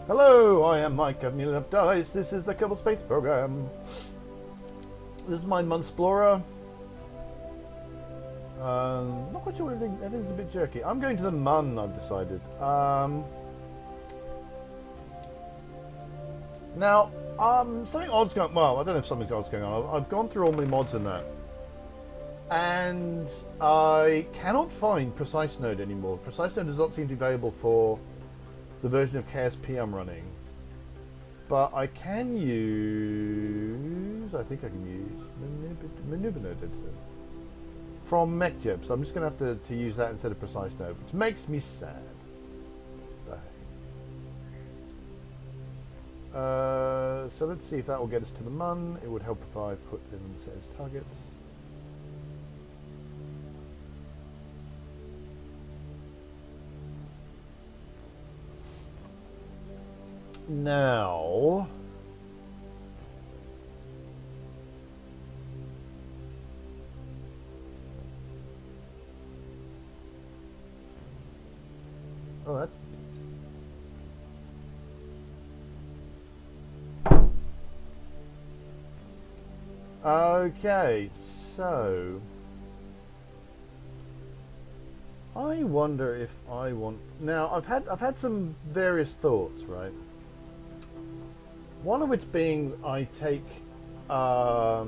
Hello, I am Mike of Nearly Enough Dice. This is the Kerbal Space Program. This is my Munsplorer. Not quite sure everything's a bit jerky. I'm going to the Mun, I've decided. Now, something odd's going. Well, I don't know if something odd's going on. I've gone through all my mods in that, and I cannot find Precise Node anymore. Precise Node does not seem to be available for the version of KSP I'm running, but I can use. I think I can use Maneuver Node from MechJeb, so I'm just going to have to use that instead of Precise Node, which makes me sad. So let's see if that will get us to the Mun. It would help if I put in set as targets. Now, oh, that's neat. Okay, so I wonder if I want. Now, I've had some various thoughts, right? One of which being I take a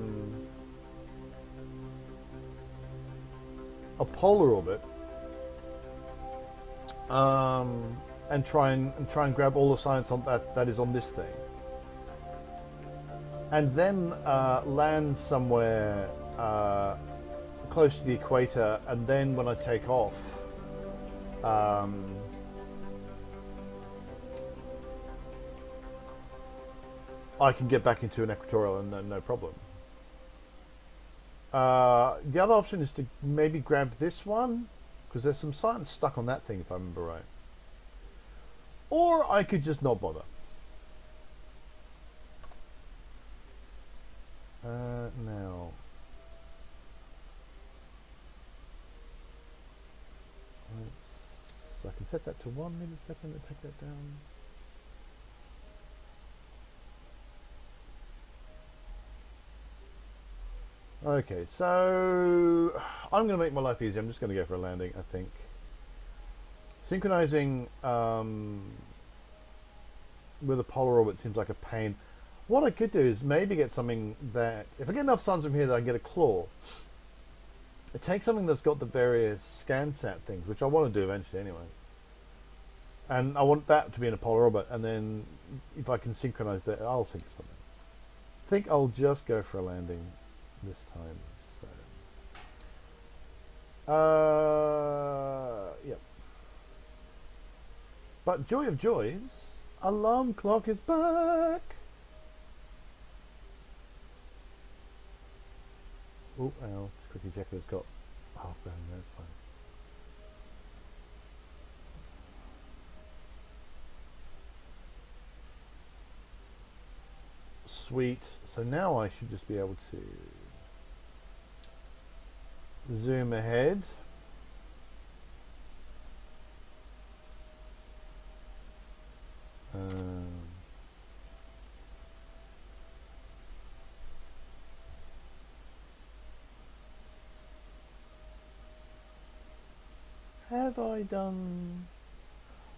polar orbit and try and grab all the science on that is on this thing, and then land somewhere close to the equator, and then when I take off, I can get back into an equatorial and no problem. The other option is to maybe grab this one, because there's some science stuck on that thing if I remember right. Or I could just not bother. Now, so I can set that to 1 millisecond and take that down. Okay, so I'm going to make my life easier. I'm just going to go for a landing, I think. Synchronizing with a polar orbit seems like a pain. What I could do is maybe get something that, if I get enough suns from here that I can get a claw, it takes something that's got the various ScanSat things, which I want to do eventually anyway. And I want that to be in a polar orbit, and then if I can synchronize that, I'll think of something. I think I'll just go for a landing this time. So, yep. But joy of joys, alarm clock is back. Oh, I'll just quickly check if it's got half ground. That's fine. Sweet. So now I should just be able to zoom ahead. Have I done?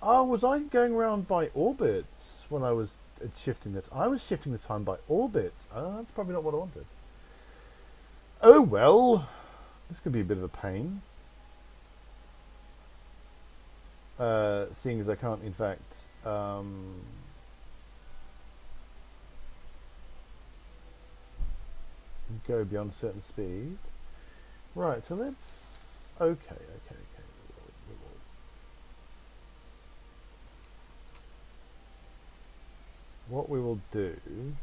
Oh, was I going around by orbits when I was shifting it? I was shifting the time by orbits. Oh, that's probably not what I wanted. Oh well, this could be a bit of a pain. Seeing as I can't, in fact, go beyond a certain speed. Right, so let's. Okay. What we will do in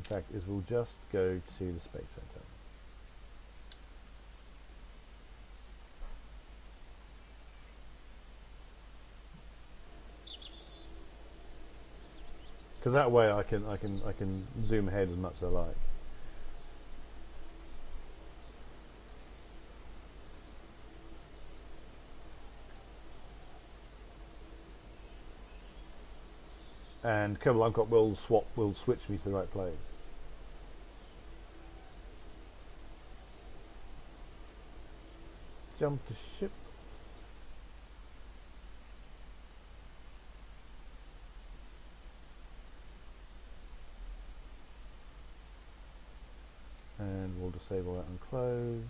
fact, is we'll just go to the Space Center. Because that way I can zoom ahead as much as I like. and Kerbal Uncut will switch me to the right place. Jump to ship. And we'll disable that and close.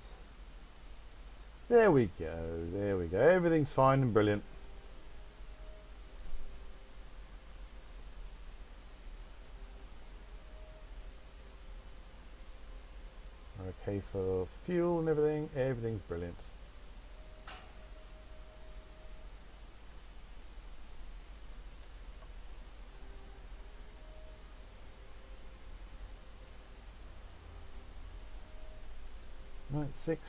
There we go, there we go. Everything's fine and brilliant. Okay for fuel and everything. Everything's brilliant. Right, 6,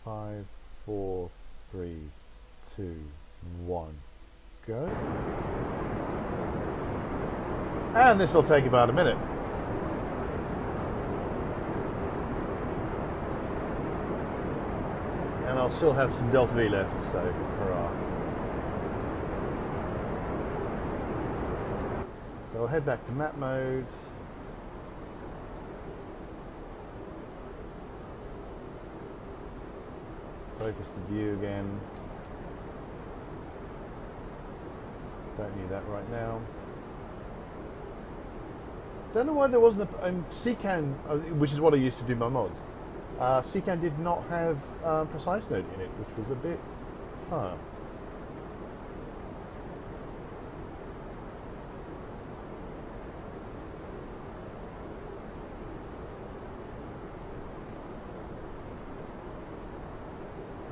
5, 4, 3, 2, 1, go. And this will take about a minute. And I'll still have some Delta V left, so hurrah. So I'll head back to map mode. Focus the view again. Don't need that right now. Don't know why there wasn't a CCAN, which is what I used to do my mods. CCAN did not have precise node in it, which was a bit,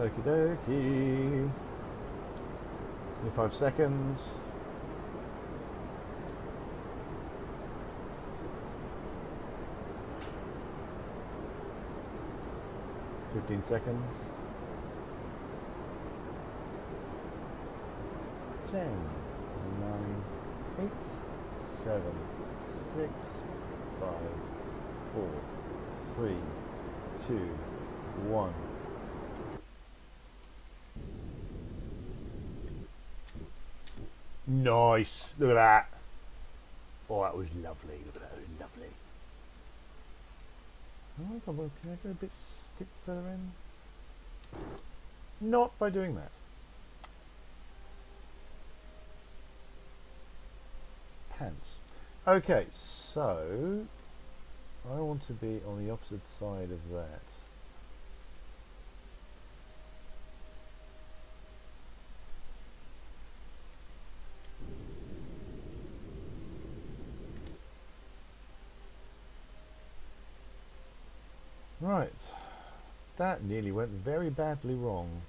Okie dokie. 25 seconds. Fifteen seconds. 10, 9, 8, 7, 6, 5, 4, 3, 2, 1. Nice. Look at that. Oh, that was lovely. Look at that. It was lovely. Oh, can I go a bit further in? Not by doing that. Pants. Okay, so I want to be on the opposite side of that. Right, that nearly went very badly wrong.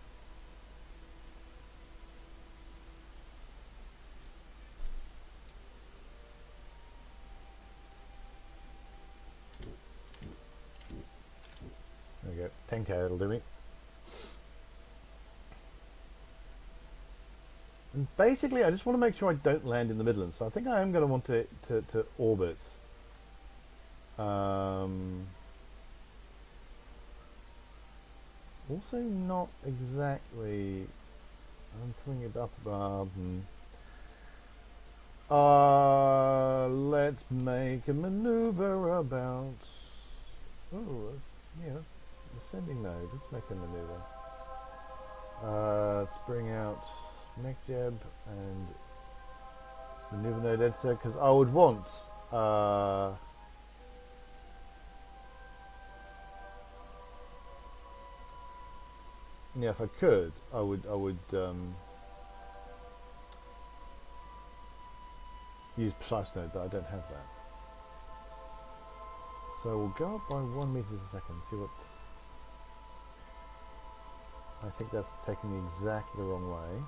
There we go, 10k, that'll do me. And basically I just want to make sure I don't land in the Midlands, so I think I am going to want to orbit. Also not exactly, I'm coming up above. Let's make a maneuver about, ascending node, let's make a maneuver. Let's bring out MechJeb and maneuver node editor, because I would want yeah, if I could, I would use precise node, but I don't have that. So we'll go up by 1 meter a second. See what? I think that's taking me exactly the wrong way.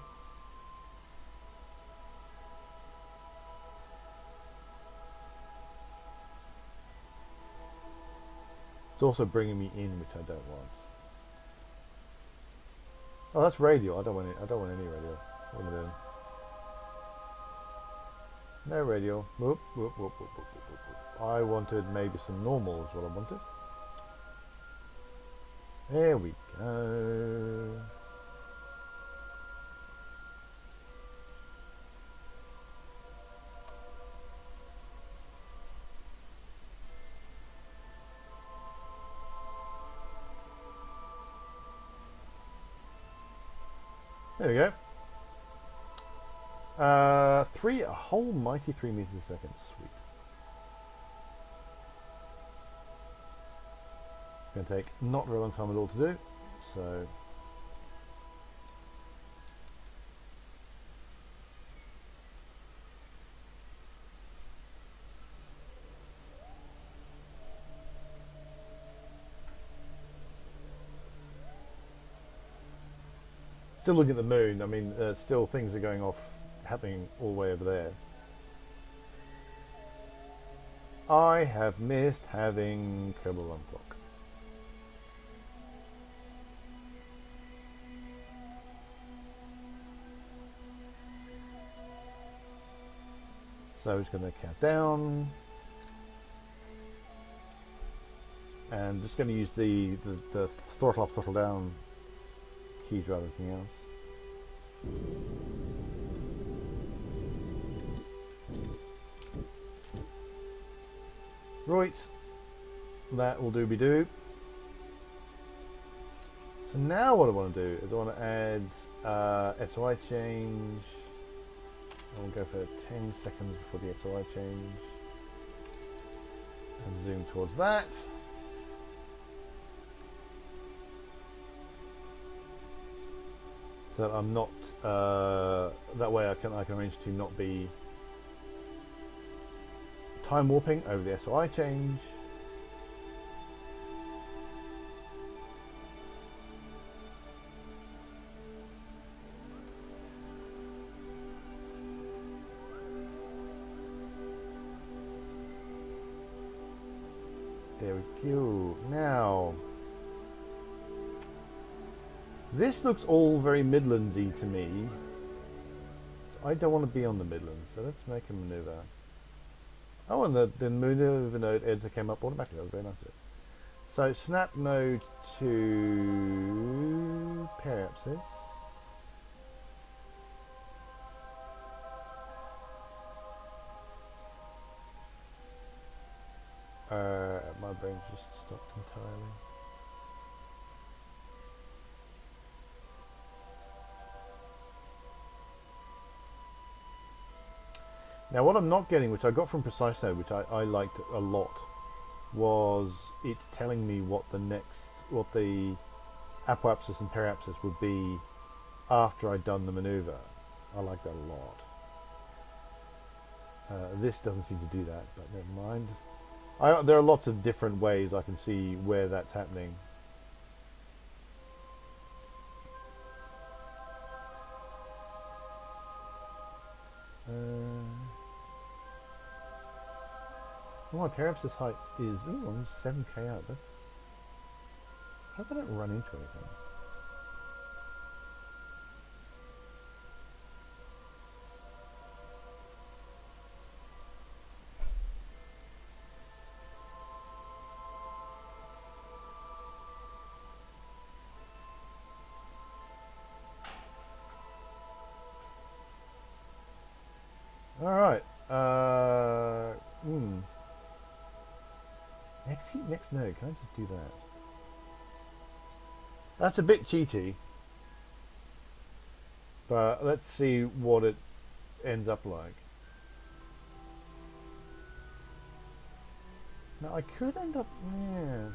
It's also bringing me in, which I don't want. Oh, that's radial. I don't want any radial. What am I doing? No radial. Whoop, whoop, whoop, whoop, whoop, whoop, whoop. I wanted maybe some normal is what I wanted. There we go. There we go. A whole mighty 3 meters a second. Sweet. It's going to take not very long time at all to do. So. Still looking at the moon. I mean, still things are going off, happening all the way over there. I have missed having Kerbal on clock. So it's going to count down. And just going to use the throttle up, throttle down keys rather than anything else. Right, that will do be do. So now what I want to do is I want to add SOI change. I will go for 10 seconds before the SOI change and zoom towards that. So I'm not, that way I can arrange to not be time warping over the SOI change. There we go. Now, this looks all very Midlandsy to me. So I don't want to be on the Midlands, so let's make a maneuver. Oh, and the maneuver node editor came up automatically. That was very nice. So snap node to periapsis. My brain's just stopped entirely. Now what I'm not getting, which I got from Precise Node, which I liked a lot, was it telling me what the apoapsis and periapsis would be after I'd done the maneuver. I like that a lot. This doesn't seem to do that, but never mind. There are lots of different ways I can see where that's happening. Well, my periapsis height is I'm 7k out. That's, I hope I don't run into anything. All right. Next node. Can I just do that? That's a bit cheaty, but let's see what it ends up like. Now I could end up, yeah.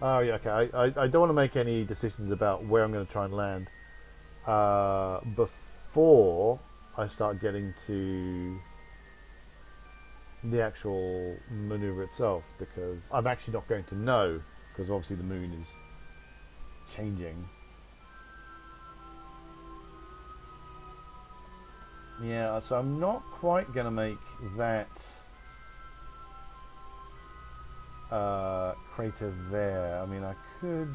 Oh yeah, okay. I don't want to make any decisions about where I'm going to try and land before I start getting to the actual maneuver itself, because I'm actually not going to know, because obviously the moon is changing. Yeah, so I'm not quite going to make that crater there. I mean, I could...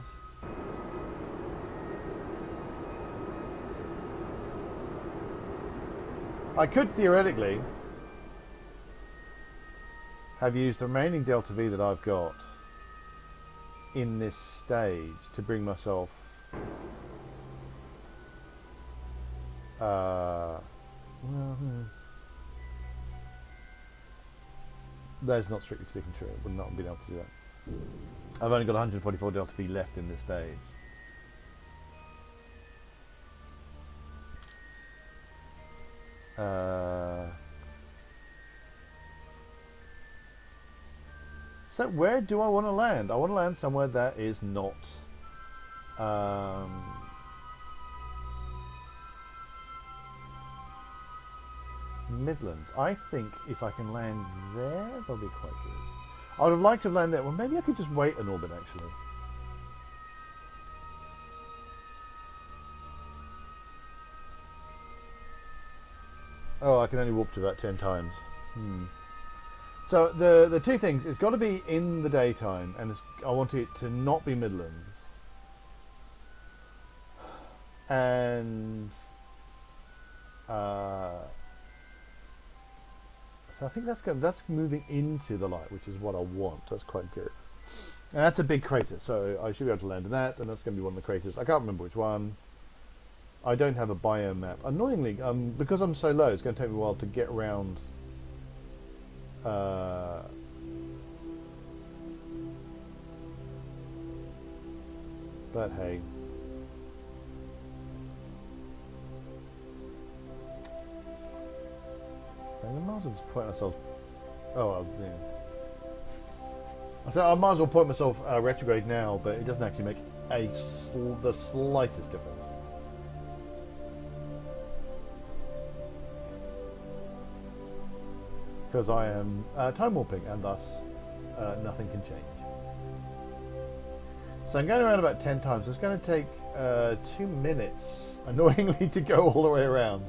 I could theoretically have used the remaining delta V that I've got in this stage to bring myself that's not strictly speaking true. I would not have been able to do that. I've only got 144 Delta V left in this stage. So where do I want to land? I want to land somewhere that is not Midlands. I think if I can land there, that'll be quite good. I would have liked to land there. Well, maybe I could just wait an orbit actually. Oh, I can only warp to about 10 times. So the two things, it's got to be in the daytime, and I want it to not be Midlands. And so I think that's moving into the light, which is what I want. That's quite good. And that's a big crater, so I should be able to land in that, and that's going to be one of the craters. I can't remember which one. I don't have a biome map. Annoyingly, because I'm so low, it's going to take me a while to get around. But hey. So I might as well just point myself. Oh, yeah. I might as well point myself retrograde now, but it doesn't actually make the slightest difference. Because I am time warping, and thus nothing can change. So I'm going around about 10 times. It's going to take 2 minutes, annoyingly, to go all the way around.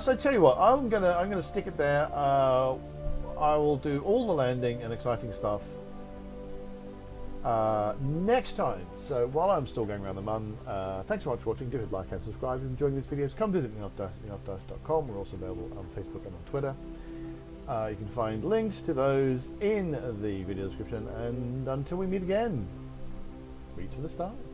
So tell you what, I'm gonna stick it there. I will do all the landing and exciting stuff next time. So while I'm still going around the Mun, thanks so much for watching. Do hit like and subscribe if you're enjoying these videos. Come visit enoughdice.com. We're also available on Facebook and on Twitter. You can find links to those in the video description. And until we meet again, reach for the stars.